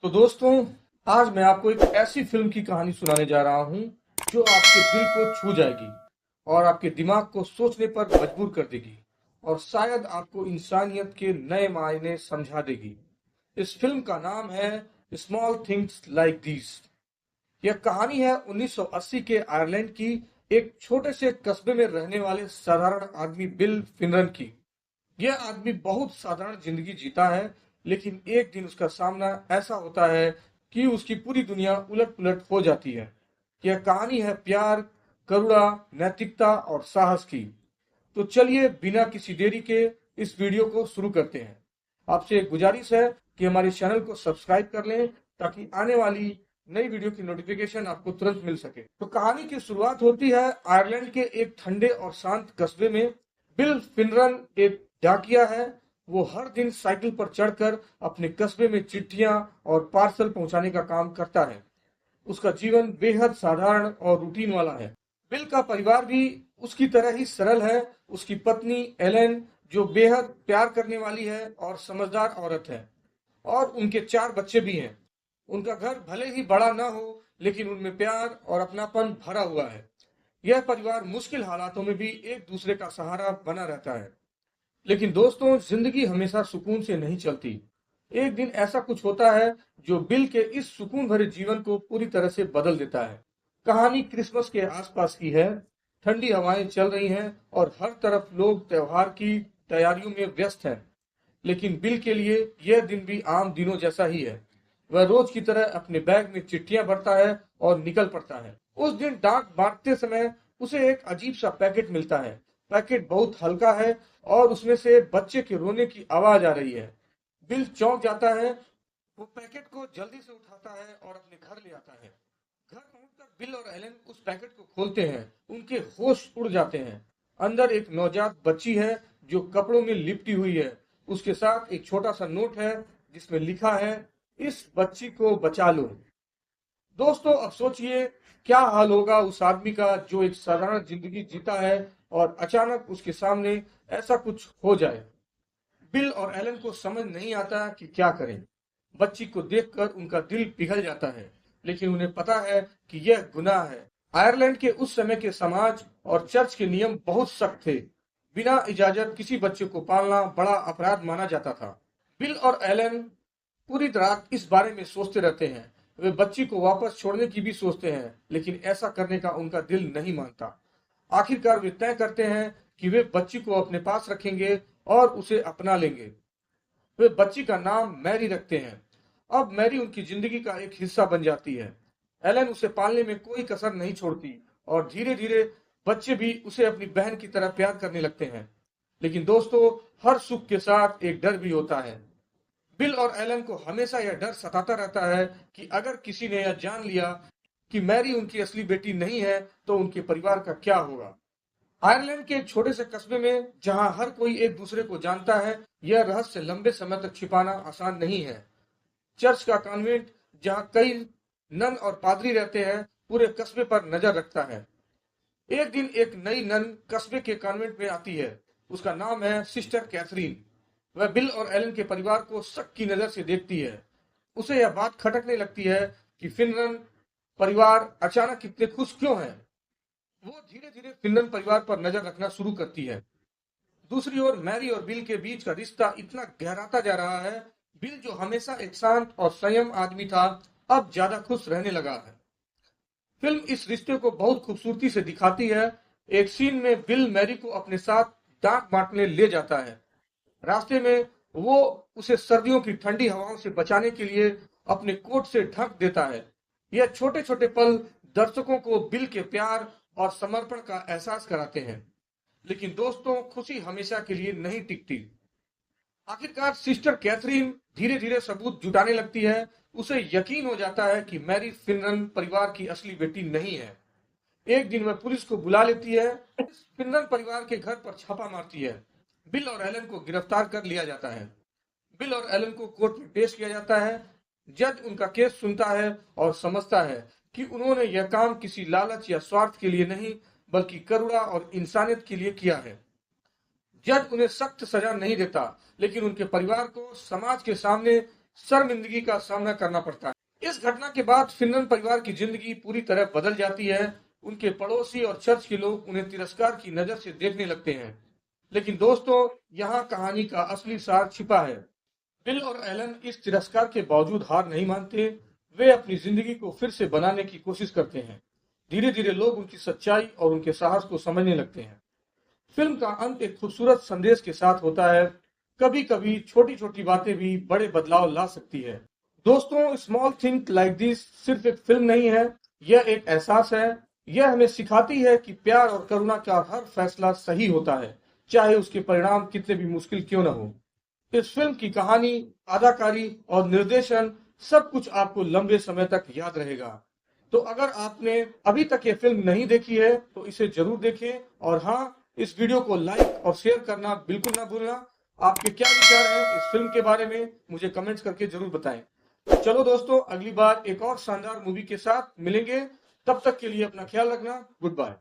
तो दोस्तों, आज मैं आपको एक ऐसी फिल्म की कहानी सुनाने जा रहा हूं जो आपके दिल को छू जाएगी और आपके दिमाग को सोचने पर मजबूर कर देगी और शायद आपको इंसानियत के नए मायने समझा देगी। इस फिल्म का नाम है स्मॉल थिंग्स लाइक दिस। यह कहानी है 1980 के आयरलैंड की एक छोटे से कस्बे में रहने वाले साधारण आदमी बिल फिनरन की। यह आदमी बहुत साधारण जिंदगी जीता है, लेकिन एक दिन उसका सामना ऐसा होता है कि उसकी पूरी दुनिया उलट-पुलट हो जाती है। यह कहानी है प्यार, करुणा, नैतिकता और साहस की। तो चलिए बिना किसी देरी के इस वीडियो को शुरू करते हैं। आपसे एक गुजारिश है कि हमारे चैनल को सब्सक्राइब कर लें ताकि आने वाली नई वीडियो की नोटिफिकेशन आपको तुरंत मिल सके। तो कहानी की शुरुआत होती है आयरलैंड के एक ठंडे और शांत कस्बे में। बिल फिनरन एक डाकिया है। वो हर दिन साइकिल पर चढ़कर अपने कस्बे में चिट्ठियां और पार्सल पहुंचाने का काम करता है। उसका जीवन बेहद साधारण और रूटीन वाला है। बिल का परिवार भी उसकी तरह ही सरल है। उसकी पत्नी एलेन, जो बेहद प्यार करने वाली है और समझदार औरत है, और उनके 4 बच्चे भी हैं। उनका घर भले ही बड़ा ना हो, लेकिन उनमें प्यार और अपनापन भरा हुआ है। यह परिवार मुश्किल हालातों में भी एक दूसरे का सहारा बना रहता है। लेकिन दोस्तों, जिंदगी हमेशा सुकून से नहीं चलती। एक दिन ऐसा कुछ होता है जो बिल के इस सुकून भरे जीवन को पूरी तरह से बदल देता है। कहानी क्रिसमस के आसपास की है। ठंडी हवाएं चल रही हैं और हर तरफ लोग त्योहार की तैयारियों में व्यस्त हैं। लेकिन बिल के लिए यह दिन भी आम दिनों जैसा ही है। वह रोज की तरह अपने बैग में चिट्ठियां भरता है और निकल पड़ता है। उस दिन डाक बांटते समय उसे एक अजीब सा पैकेट मिलता है। पैकेट बहुत हल्का है और उसमें से बच्चे के रोने की आवाज आ रही है। बिल चौंक जाता है। वो पैकेट को जल्दी से उठाता है और अपने घर ले आता है। घर पहुंचकर बिल और एलन उस पैकेट को खोलते हैं। उनके होश उड़ जाते हैं। अंदर एक नवजात बच्ची है जो कपड़ों में लिपटी हुई है। उसके साथ एक छोटा सा नोट है जिसमें लिखा है, इस बच्ची को बचा लो। दोस्तों, अब सोचिए क्या हाल होगा उस आदमी का जो एक साधारण जिंदगी जीता है और अचानक उसके सामने ऐसा कुछ हो जाए। बिल और एलन को समझ नहीं आता कि क्या करें। बच्ची को देखकर उनका दिल पिघल जाता है, लेकिन उन्हें पता है कि यह गुनाह है। आयरलैंड के उस समय के समाज और चर्च के नियम बहुत सख्त थे। बिना इजाजत किसी बच्चे को पालना बड़ा अपराध माना जाता था। बिल और एलन पूरी रात इस बारे में सोचते रहते हैं। वे बच्ची को वापस छोड़ने की भी सोचते हैं, लेकिन ऐसा करने का उनका दिल नहीं मानता। आखिरकार वे तय करते हैं कि वे बच्ची को अपने पास रखेंगे और उसे अपना लेंगे। वे बच्ची का नाम मैरी रखते हैं। अब मैरी उनकी जिंदगी का एक हिस्सा बन जाती है। एलन उसे पालने में कोई कसर नहीं छोड़ती और धीरे धीरे बच्चे भी उसे अपनी बहन की तरह प्यार करने लगते हैं। लेकिन दोस्तों, हर सुख के साथ एक डर भी होता है। बिल और एलन को हमेशा यह डर सताता रहता है कि अगर किसी ने यह जान लिया कि मैरी उनकी असली बेटी नहीं है, तो उनके परिवार का क्या होगा। आयरलैंड के एक छोटे से कस्बे में जहां हर कोई एक दूसरे को जानता है, यह रहस्य लंबे समय तक छिपाना आसान नहीं है। चर्च का कॉन्वेंट, जहां कई नन और पादरी रहते हैं, पूरे कस्बे पर नजर रखता है। एक दिन एक नई नन कस्बे के कॉन्वेंट में आती है। उसका नाम है सिस्टर कैथरीन। वह बिल और एलन के परिवार को शक की नजर से देखती है। उसे यह बात खटकने लगती है कि फिनरन परिवार अचानक इतने खुश क्यों है। वो धीरे धीरे फिनलैंड परिवार पर नजर रखना शुरू करती है। दूसरी ओर मैरी और बिल के बीच का रिश्ता इतना गहराता जा रहा है। बिल, जो हमेशा एक शांत और संयम आदमी था, अब ज्यादा खुश रहने लगा है। फिल्म इस रिश्ते को बहुत खूबसूरती से दिखाती है। एक सीन में बिल मैरी को अपने साथ डाक बांटने ले जाता है। रास्ते में वो उसे सर्दियों की ठंडी हवाओं से बचाने के लिए अपने कोट से ढक देता है। यह छोटे छोटे पल दर्शकों को बिल के प्यार और समर्पण का एहसास कराते हैं। लेकिन दोस्तों, खुशी हमेशा के लिए नहीं टिकती। आखिरकार सिस्टर कैथरीन धीरे धीरे सबूत जुटाने लगती है। उसे यकीन हो जाता है कि मैरी फिनरन परिवार की असली बेटी नहीं है। एक दिन वह पुलिस को बुला लेती है। फिनरन परिवार के घर पर छापा मारती है। बिल और एलन को गिरफ्तार कर लिया जाता है। बिल और एलन को कोर्ट में पेश किया जाता है। जज उनका केस सुनता है और समझता है कि उन्होंने यह काम किसी लालच या स्वार्थ के लिए नहीं, बल्कि करुणा और इंसानियत के लिए किया है। जज उन्हें सख्त सजा नहीं देता, लेकिन उनके परिवार को समाज के सामने शर्मिंदगी का सामना करना पड़ता है। इस घटना के बाद फिनलैंड परिवार की जिंदगी पूरी तरह बदल जाती है। उनके पड़ोसी और चर्च के लोग उन्हें तिरस्कार की नजर से देखने लगते हैं। लेकिन दोस्तों, यहाँ कहानी का असली सार छिपा है। बिल और एलन इस तिरस्कार के बावजूद हार नहीं मानते। वे अपनी जिंदगी को फिर से बनाने की कोशिश करते हैं। धीरे धीरे लोग उनकी सच्चाई और उनके साहस को समझने लगते हैं। फिल्म का अंत एक खूबसूरत संदेश के साथ होता है। कभी कभी छोटी छोटी बातें भी बड़े बदलाव ला सकती है। दोस्तों, स्मॉल थिंक लाइक दिस सिर्फ एक फिल्म नहीं है, यह एक एहसास है। यह हमें सिखाती है कि प्यार और करुणा का हर फैसला सही होता है, चाहे उसके परिणाम कितने भी मुश्किल क्यों न हो। इस फिल्म की कहानी, अदाकारी और निर्देशन सब कुछ आपको लंबे समय तक याद रहेगा। तो अगर आपने अभी तक ये फिल्म नहीं देखी है तो इसे जरूर देखें। और हाँ, इस वीडियो को लाइक और शेयर करना बिल्कुल ना भूलना। आपके क्या विचार हैं इस फिल्म के बारे में, मुझे कमेंट्स करके जरूर बताएं। चलो दोस्तों, अगली बार एक और शानदार मूवी के साथ मिलेंगे। तब तक के लिए अपना ख्याल रखना। Good bye.